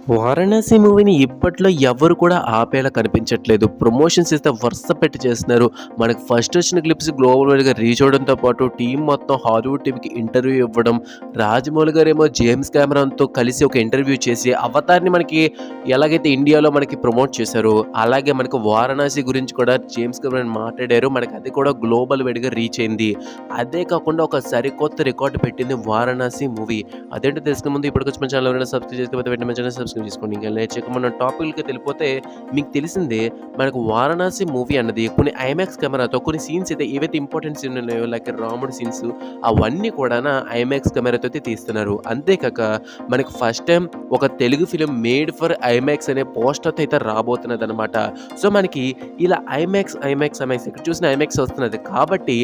వారణాసి మూవీని ఇప్పట్లో ఎవ్వరు కూడా ఆపేలా కనిపించట్లేదు. ప్రమోషన్స్ అయితే వరుస పెట్టి చేస్తున్నారు. మనకు ఫస్ట్ వచ్చిన క్లిప్స్ గ్లోబల్ వైడ్‌గా రీచ్ అవ్వడంతో పాటు టీమ్ మొత్తం హాలీవుడ్ టీమ్‌కి ఇంటర్వ్యూ ఇవ్వడం. రాజమౌళి గారేమో జేమ్స్ కెమెరాన్‌తో కలిసి ఒక ఇంటర్వ్యూ చేసి అవతార్‌ని మనకి ఎలాగైతే ఇండియాలో మనకి ప్రమోట్ చేశారో, అలాగే మనకు వారణాసి గురించి కూడా జేమ్స్ కెమెరాన్ మాట్లాడారు. మనకు అది కూడా గ్లోబల్ వైడ్‌గా రీచ్ అయింది. అదే కాకుండా ఒక సరికొత్త రికార్డ్ పెట్టింది వారణాసి మూవీ. అదేంటో తెలుసుకునే ముందు ఇప్పటికొచ్చి మన ఛానల్ ఎవరైనా సబ్స్క్రైబ్ చేసుకోకపోతే వెంటనే మన ఛానల్ సబ్స్క్రైబ్ చేసుకోండి. ఇంకా లేట్ చేయకుండా మన టాపిక్‌లకి వెళ్ళిపోతే మీకు తెలిసిందే మనకు 'వారణాసి' మూవీ అన్నది కొన్ని ఐమాక్స్ కెమెరాతో కొన్ని సీన్స్ అయితే ఏవైతే ఇంపార్టెంట్ సీన్ ఉన్నాయో లైక్ రాముడి సీన్స్ అవన్నీ కూడాన ఐమాక్స్ కెమెరాతో అయితే తీస్తున్నారు. అంతేకాక మనకు ఫస్ట్ టైమ్ ఒక Telugu film made for IMAX అనే పోస్టర్‌తో అయితే రాబోతున్నదనమాట. సో మనకి ఇలా ఐమాక్స్ ఎక్కడ చూసినా ఐమాక్స్ వస్తున్నది. కాబట్టి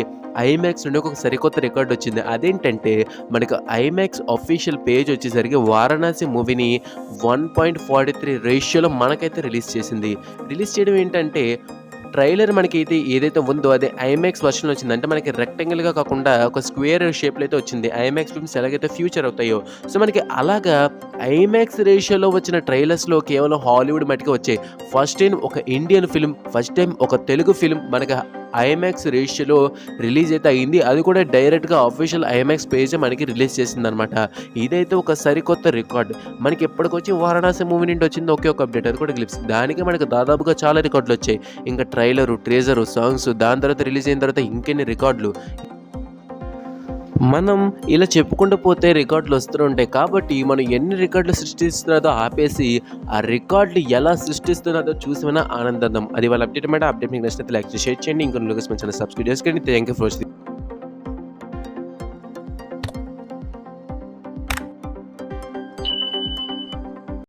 ఐమాక్స్ నుండి ఒక సరికొత్త రికార్డ్ వచ్చింది. అదేంటంటే మనకు ఐమాక్స్ అఫీషియల్ పేజ్ వచ్చేసరికి 'వారణాసి' మూవీని 1.43 రేషియోలో మనకైతే రిలీజ్ చేసింది. రిలీజ్ చేయడం ఏంటంటే ట్రైలర్ మనకైతే ఏదైతే ఉందో అది ఐమాక్స్ వర్షన్‌లో వచ్చింది. అంటే మనకి రెక్టాంగిల్‌గా కాకుండా ఒక స్క్వేర్ షేప్‌లో అయితే వచ్చింది. ఐమాక్స్ ఫిల్మ్స్ ఎలాగైతే ఫ్యూచర్ అవుతాయో సో మనకి అలాగా ఐమాక్స్ రేషియోలో వచ్చిన ట్రైలర్స్‌లో కేవలం హాలీవుడ్ మట్టుకే వచ్చాయి. ఫస్ట్ టైమ్ ఒక ఇండియన్ ఫిల్మ్, ఫస్ట్ టైమ్ ఒక తెలుగు ఫిల్మ్ మనకి ఐమాక్స్ రేషియోలో రిలీజ్ అయితే అయింది. అది కూడా డైరెక్ట్‌గా అఫీషియల్ ఐమాక్స్ పేజే మనకి రిలీజ్ చేసిందనమాట. ఇదైతే ఒక సరికొత్త రికార్డ్. మనకి ఎప్పటికొచ్చి 'వారణాసి' మూవీ నుండి వచ్చింది ఒకే ఒక అప్డేట్. అది కూడా గ్లిప్స్. దానికే మనకు దాదాపుగా చాలా రికార్డులొచ్చాయి. ఇంకా ట్రైలరు, ట్రేజరు, సాంగ్స్ దాని తర్వాత రిలీజ్ అయిన తర్వాత ఇంకెన్ని రికార్డులు. మనం ఇలా చెప్పుకుంటూ పోతే రికార్డులు వస్తూ ఉంటాయి. కాబట్టి మనం ఎన్ని రికార్డులు సృష్టిస్తున్నదో ఆపేసి, ఆ రికార్డులు ఎలా సృష్టిస్తున్నదో చూసి మన ఆనందిద్దాం. అది వాళ్ళ అప్డేట్ మాట. అప్డేట్ మీకు నచ్చినట్లయితే లైక్ చేసి షేర్ చేయండి. ఇంకొన్ని వీడియోస్ మన ఛానల్ సబ్స్క్రైబ్ చేసుకోండి. Thank you for watching.